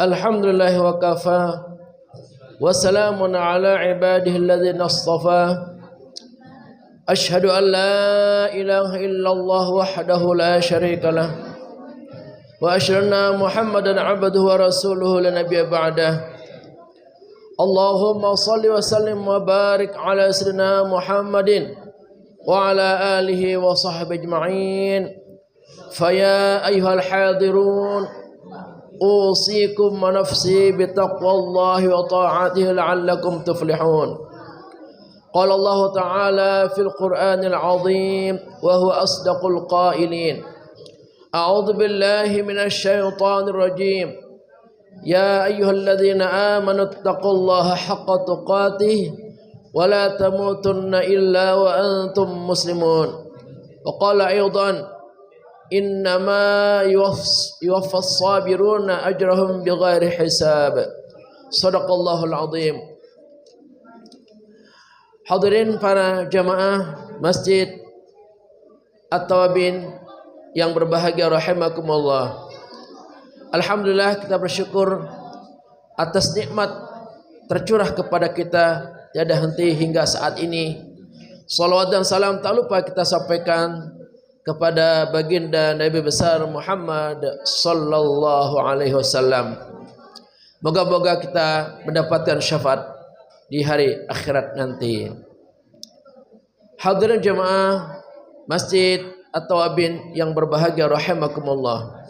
Alhamdulillah wa kafa wa salamun ala ibadihi alladhina astafa. Ashhadu an la ilaha illallah wahdahu la syarika lah wa asyhadu anna Muhammadan abduhu wa rasuluhu la nabiyya ba'dah. Allahumma salli wa sallim wa barik ala sayyidina Muhammadin wa ala alihi wa sahbihi ajma'in. Faya ayyuhal hadirun أوصيكم ونفسي بتقوى الله وطاعته لعلكم تفلحون. قال الله تعالى في القرآن العظيم وهو أصدق القائلين: أعوذ بالله من الشيطان الرجيم يا أيها الذين آمنوا اتقوا الله حق تقاته ولا تموتن إلا وأنتم مسلمون. وقال أيضا: Innama yuwaffas sabiruna ajrahum bighairi hisab. Shadaqallahul azim. Hadirin para jamaah Masjid At-Tawabin yang berbahagia rahimakumullah. Alhamdulillah, kita bersyukur atas nikmat tercurah kepada kita tiada henti hingga saat ini. Salawat dan salam tak lupa kita sampaikan kepada baginda Nabi besar Muhammad sallallahu alaihi wasallam. Moga-moga kita mendapatkan syafaat di hari akhirat nanti. Hadirin jemaah Masjid At-Tawabin yang berbahagia rahimakumullah.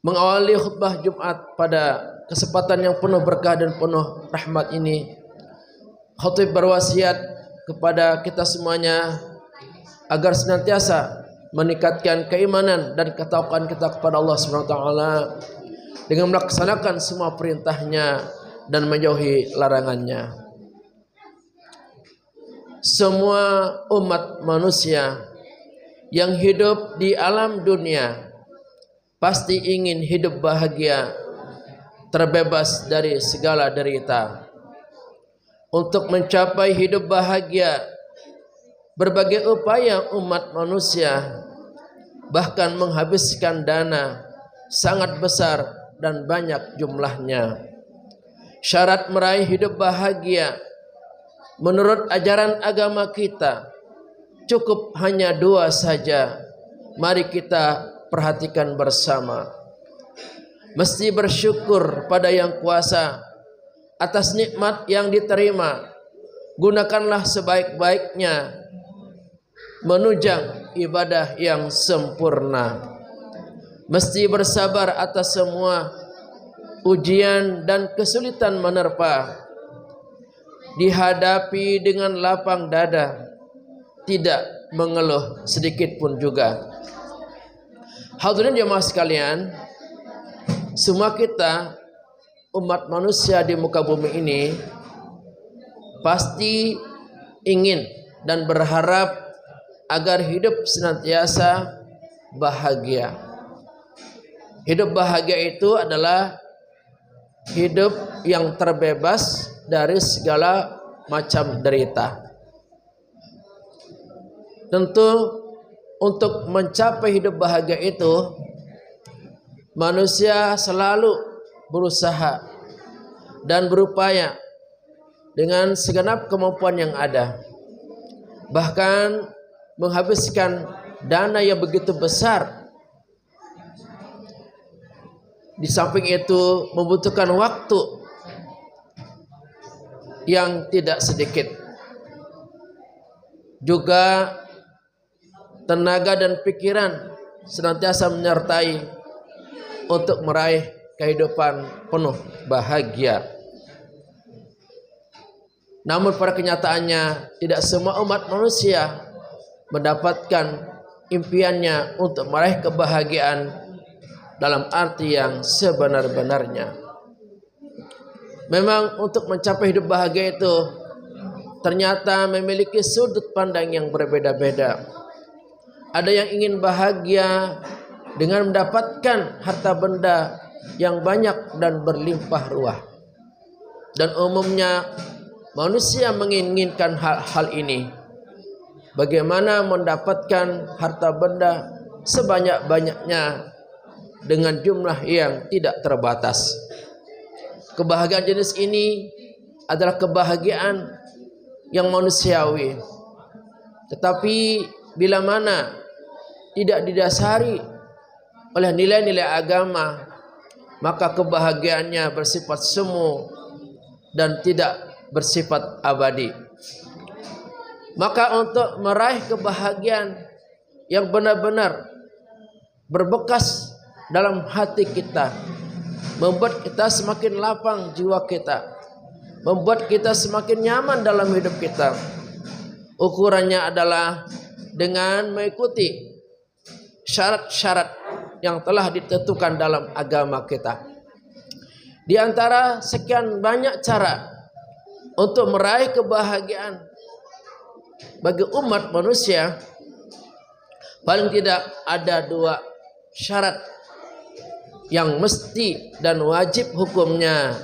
Mengawali khutbah Jumat pada kesempatan yang penuh berkah dan penuh rahmat ini, khatib berwasiat kepada kita semuanya agar senantiasa meningkatkan keimanan dan ketakwaan kita kepada Allah Subhanahu wa taala dengan melaksanakan semua perintahnya dan menjauhi larangannya. Semua umat manusia yang hidup di alam dunia pasti ingin hidup bahagia, terbebas dari segala derita. Untuk mencapai hidup bahagia, berbagai upaya umat manusia bahkan menghabiskan dana sangat besar dan banyak jumlahnya. Syarat meraih hidup bahagia menurut ajaran agama kita cukup hanya dua saja. Mari kita perhatikan bersama. Mesti bersyukur pada Yang Kuasa atas nikmat yang diterima. Gunakanlah sebaik-baiknya menunjang ibadah yang sempurna. Mesti bersabar atas semua ujian dan kesulitan menerpa. Dihadapi dengan lapang dada, tidak mengeluh sedikit pun juga. Hadirin jemaah sekalian, semua kita umat manusia di muka bumi ini pasti ingin dan berharap agar hidup senantiasa bahagia. Hidup bahagia itu adalah hidup yang terbebas dari segala macam derita. Tentu untuk mencapai hidup bahagia itu manusia selalu berusaha dan berupaya dengan segenap kemampuan yang ada. Bahkan menghabiskan dana yang begitu besar. Di samping itu membutuhkan waktu yang tidak sedikit. Juga tenaga dan pikiran senantiasa menyertai untuk meraih kehidupan penuh bahagia. Namun pada kenyataannya tidak semua umat manusia mendapatkan impiannya untuk meraih kebahagiaan dalam arti yang sebenar-benarnya. Memang untuk mencapai hidup bahagia itu ternyata memiliki sudut pandang yang berbeda-beda. Ada yang ingin bahagia dengan mendapatkan harta benda yang banyak dan berlimpah ruah. Dan umumnya manusia menginginkan hal ini. Bagaimana mendapatkan harta benda sebanyak-banyaknya dengan jumlah yang tidak terbatas. Kebahagiaan jenis ini adalah kebahagiaan yang manusiawi. Tetapi bila mana tidak didasari oleh nilai-nilai agama, maka kebahagiaannya bersifat semu dan tidak bersifat abadi. Maka untuk meraih kebahagiaan yang benar-benar berbekas dalam hati kita, membuat kita semakin lapang jiwa kita, membuat kita semakin nyaman dalam hidup kita, ukurannya adalah dengan mengikuti syarat-syarat yang telah ditentukan dalam agama kita. Di antara sekian banyak cara untuk meraih kebahagiaan bagi umat manusia, paling tidak ada 2 syarat yang mesti dan wajib hukumnya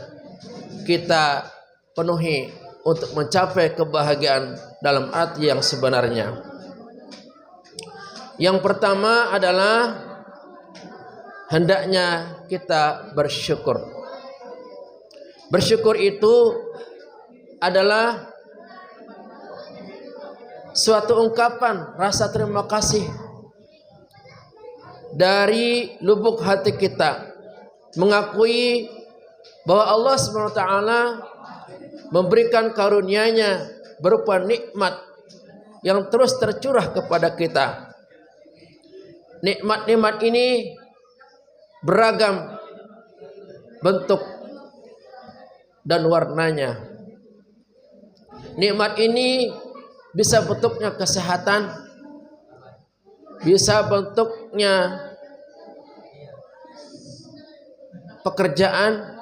kita penuhi untuk mencapai kebahagiaan dalam arti yang sebenarnya. Yang pertama adalah hendaknya kita bersyukur. Bersyukur itu adalah suatu ungkapan rasa terima kasih dari lubuk hati kita, mengakui bahwa Allah SWT memberikan karunia-Nya berupa nikmat yang terus tercurah kepada kita. Nikmat-nikmat ini beragam bentuk dan warnanya. Nikmat ini bisa bentuknya kesehatan, bisa bentuknya pekerjaan,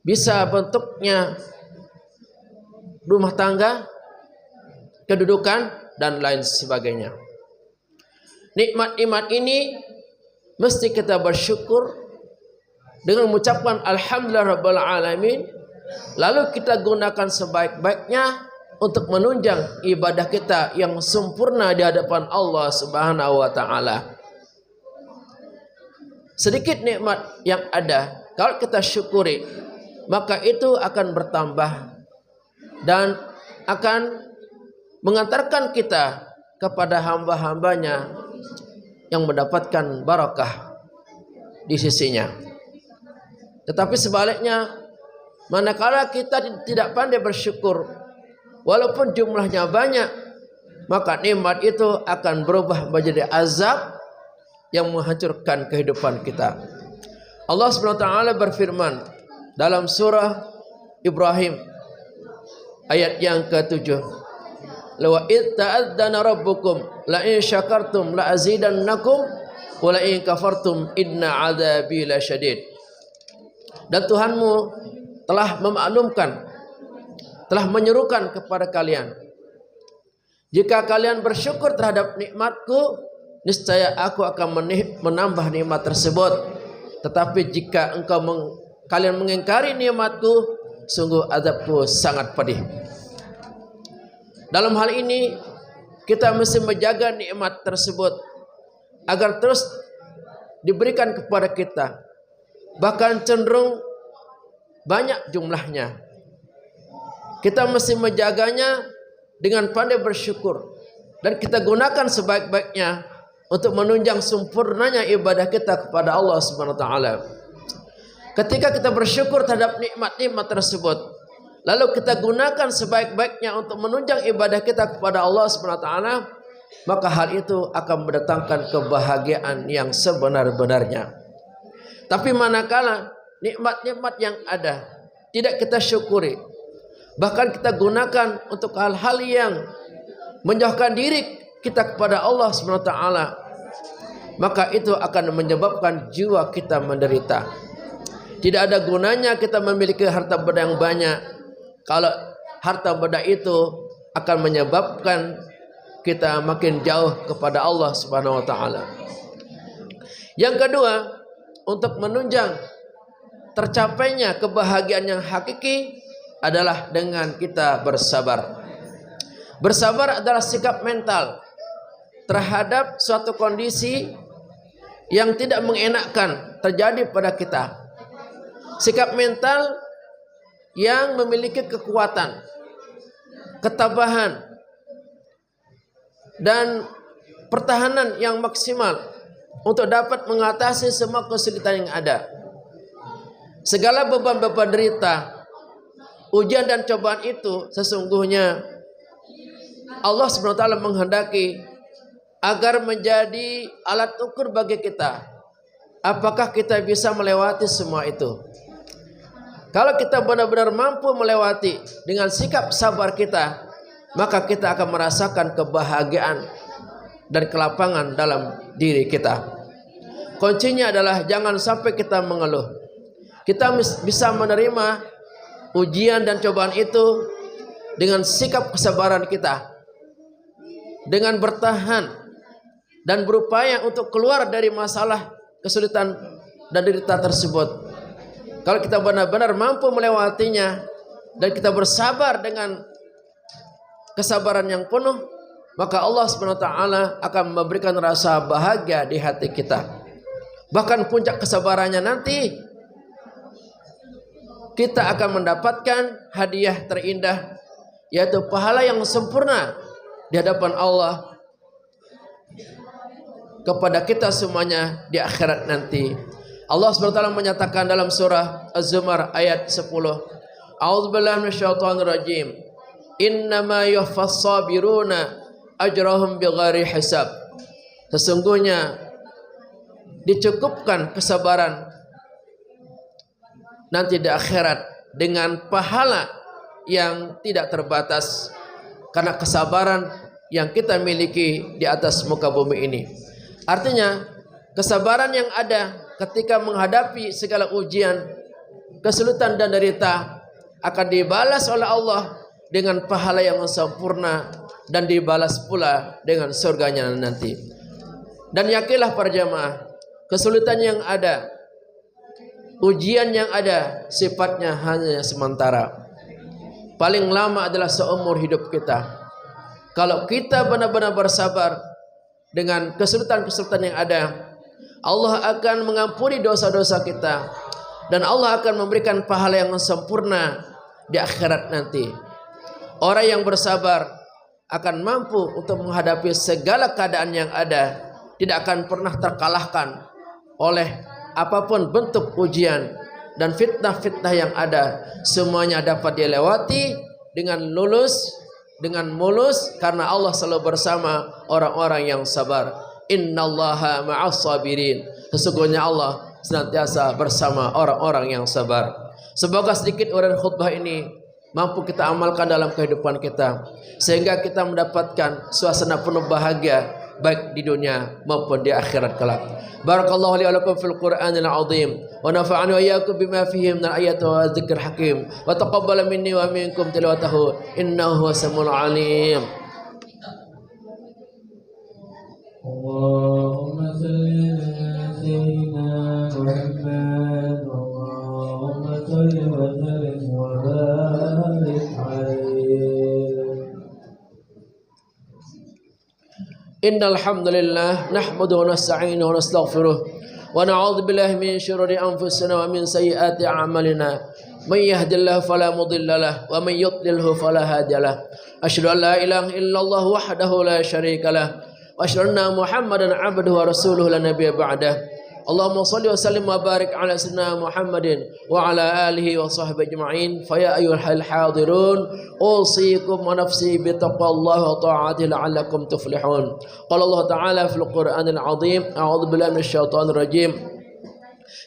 bisa bentuknya rumah tangga, kedudukan, dan lain sebagainya. Nikmat-nikmat ini mesti kita bersyukur dengan mengucapkan Alhamdulillah Rabbil Alamin, lalu kita gunakan sebaik-baiknya untuk menunjang ibadah kita yang sempurna di hadapan Allah Subhanahu wa taala. Sedikit nikmat yang ada, kalau kita syukuri, maka itu akan bertambah dan akan mengantarkan kita kepada hamba-hambanya yang mendapatkan barakah di sisinya. Tetapi sebaliknya, manakala kita tidak pandai bersyukur, walaupun jumlahnya banyak, maka nikmat itu akan berubah menjadi azab yang menghancurkan kehidupan kita. Allah SWT berfirman dalam surah Ibrahim ayat yang ke-7, "Wa id ta'adzana rabbukum la in syakartum la azidannakum wa la in kafartum inna 'adzabi lasyadid." Dan Tuhanmu telah memaklumkan, telah menyerukan kepada kalian, jika kalian bersyukur terhadap nikmatku, niscaya aku akan menambah nikmat tersebut. Tetapi jika kalian mengingkari nikmatku, sungguh azabku sangat pedih. Dalam hal ini kita mesti menjaga nikmat tersebut agar terus diberikan kepada kita, bahkan cenderung banyak jumlahnya. Kita mesti menjaganya dengan pandai bersyukur, dan kita gunakan sebaik-baiknya untuk menunjang sempurnanya ibadah kita kepada Allah Subhanahu wa taala. Ketika kita bersyukur terhadap nikmat-nikmat tersebut, lalu kita gunakan sebaik-baiknya untuk menunjang ibadah kita kepada Allah Subhanahu wa taala, maka hal itu akan mendatangkan kebahagiaan yang sebenar-benarnya. Tapi manakala nikmat-nikmat yang ada tidak kita syukuri, bahkan kita gunakan untuk hal-hal yang menjauhkan diri kita kepada Allah Subhanahu wa taala, maka itu akan menyebabkan jiwa kita menderita. Tidak ada gunanya kita memiliki harta benda yang banyak kalau harta benda itu akan menyebabkan kita makin jauh kepada Allah Subhanahu wa taala. Yang kedua, untuk menunjang tercapainya kebahagiaan yang hakiki adalah dengan kita bersabar. Bersabar adalah sikap mental terhadap suatu kondisi yang tidak mengenakkan terjadi pada kita. Sikap mental yang memiliki kekuatan, ketabahan, dan pertahanan yang maksimal untuk dapat mengatasi semua kesulitan yang ada. Segala beban-beban derita, ujian dan cobaan itu sesungguhnya Allah SWT menghendaki agar menjadi alat ukur bagi kita. Apakah kita bisa melewati semua itu? Kalau kita benar-benar mampu melewati dengan sikap sabar kita, maka kita akan merasakan kebahagiaan dan kelapangan dalam diri kita. Kuncinya adalah jangan sampai kita mengeluh. Kita bisa menerima ujian dan cobaan itu dengan sikap kesabaran kita, dengan bertahan dan berupaya untuk keluar dari masalah, kesulitan dan derita tersebut. Kalau kita benar-benar mampu melewatinya dan kita bersabar dengan kesabaran yang penuh, maka Allah SWT akan memberikan rasa bahagia di hati kita. Bahkan puncak kesabarannya nanti kita akan mendapatkan hadiah terindah, yaitu pahala yang sempurna di hadapan Allah kepada kita semuanya di akhirat nanti. Allah SWT menyatakan dalam surah Az-Zumar ayat 10, A'udzubillahi minasyaitonir rajim. Innama yuwaffas sabiruna ajrahum bighairi hisab. Sesungguhnya dicukupkan kesabaran nanti di akhirat dengan pahala yang tidak terbatas karena kesabaran yang kita miliki di atas muka bumi ini. Artinya kesabaran yang ada ketika menghadapi segala ujian, kesulitan dan derita akan dibalas oleh Allah dengan pahala yang sempurna dan dibalas pula dengan surganya nanti. Dan yakinlah para jamaah, kesulitan yang ada, ujian yang ada sifatnya hanya sementara. Paling lama adalah seumur hidup kita. Kalau kita benar-benar bersabar dengan kesulitan-kesulitan yang ada, Allah akan mengampuni dosa-dosa kita dan Allah akan memberikan pahala yang sempurna di akhirat nanti. Orang yang bersabar akan mampu untuk menghadapi segala keadaan yang ada, tidak akan pernah terkalahkan oleh apapun bentuk ujian dan fitnah-fitnah yang ada. Semuanya dapat dilewati dengan lulus, dengan mulus, karena Allah selalu bersama orang-orang yang sabar. Innallaha ma'as sabirin. Sesungguhnya Allah senantiasa bersama orang-orang yang sabar. Semoga sedikit uraian khutbah ini mampu kita amalkan dalam kehidupan kita, sehingga kita mendapatkan suasana penuh bahagia baik di dunia maupun di akhirat kelak. Barakallahu li wa lakum fil Qur'anil azim wa nafa'ani wa iyyakum bima fihi minal ayati wa dzikril hakim wa taqabbala minni wa minkum tilawatahu innahu samiul alim. Allahumma salli ala sayyidina Muhammad. Allahumma salli wa sallim wa barik alaihi. Innal hamdalillah nahmaduhu wa nasta'inuhu wa nastaghfiruh wa na'udzu billahi min shururi anfusina wa min sayyiati a'malina. May yahdihillahu fala mudilla lahu wa may yudlilhu fala hadiya lahu. Asyhadu an la ilaha illallah wahdahu la syarika lahu wa asyhadu anna Muhammadan 'abduhu wa rasuluhu la nabiyya ba'dahu. Allahumma salli wa sallim wa barik ala sayyidina Muhammadin wa ala alihi wa sahbihi ajma'in. Fa ya ayyuhal hadirun usikum wa nafsi bi taqwallahi wa ta'atihi la'allakum tuflihun. Qala Allah ta'ala fil Qur'anil 'azim, a'udzu billahi minasyaitonir rajim.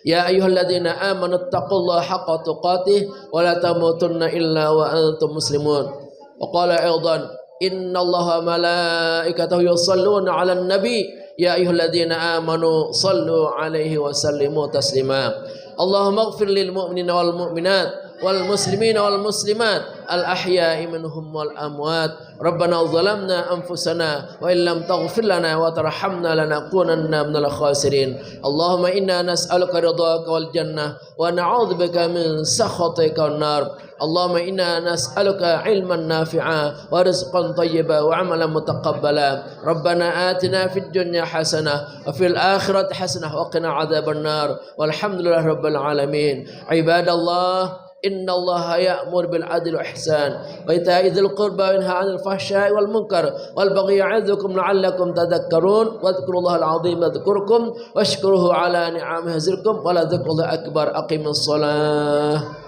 Ya ayyuhalladzina amanu taqullaha haqqa tuqatih wa la tamutunna illa wa antum muslimun. Wa qala aidan innallaha malaikatahu yusalluna 'alan nabi ya ayyuhalladzina amanu sallu 'alaihi wa sallimu taslima. Allahumma ighfir lil mu'minina wal mu'minat wal muslimina wal muslimat al ahya'i minhum wal amwat. Rabbana zalamna anfusana wa illam taghfir lana wa tarhamna lanakunanna minal khasirin. Allahumma inna nas'aluka ridhaka wal jannah wa na'udzubika min sakhatika wan nar. اللهم إنا نسألك علما نافعا ورزقا طيبا وعملا متقبلا. ربنا آتنا في الدنيا حسنة وفي الآخرة حسنة وقنا عذاب النار والحمد لله رب العالمين. عباد الله إن الله يأمر بالعدل والإحسان وإيتاء ذي القربى وينهى عن الفحشاء والمنكر والبغي يعظكم لعلكم تذكرون واذكروا الله العظيم يذكركم واشكروه على نعمه يزدكم ولذكر الله أكبر. أقيموا الصلاة.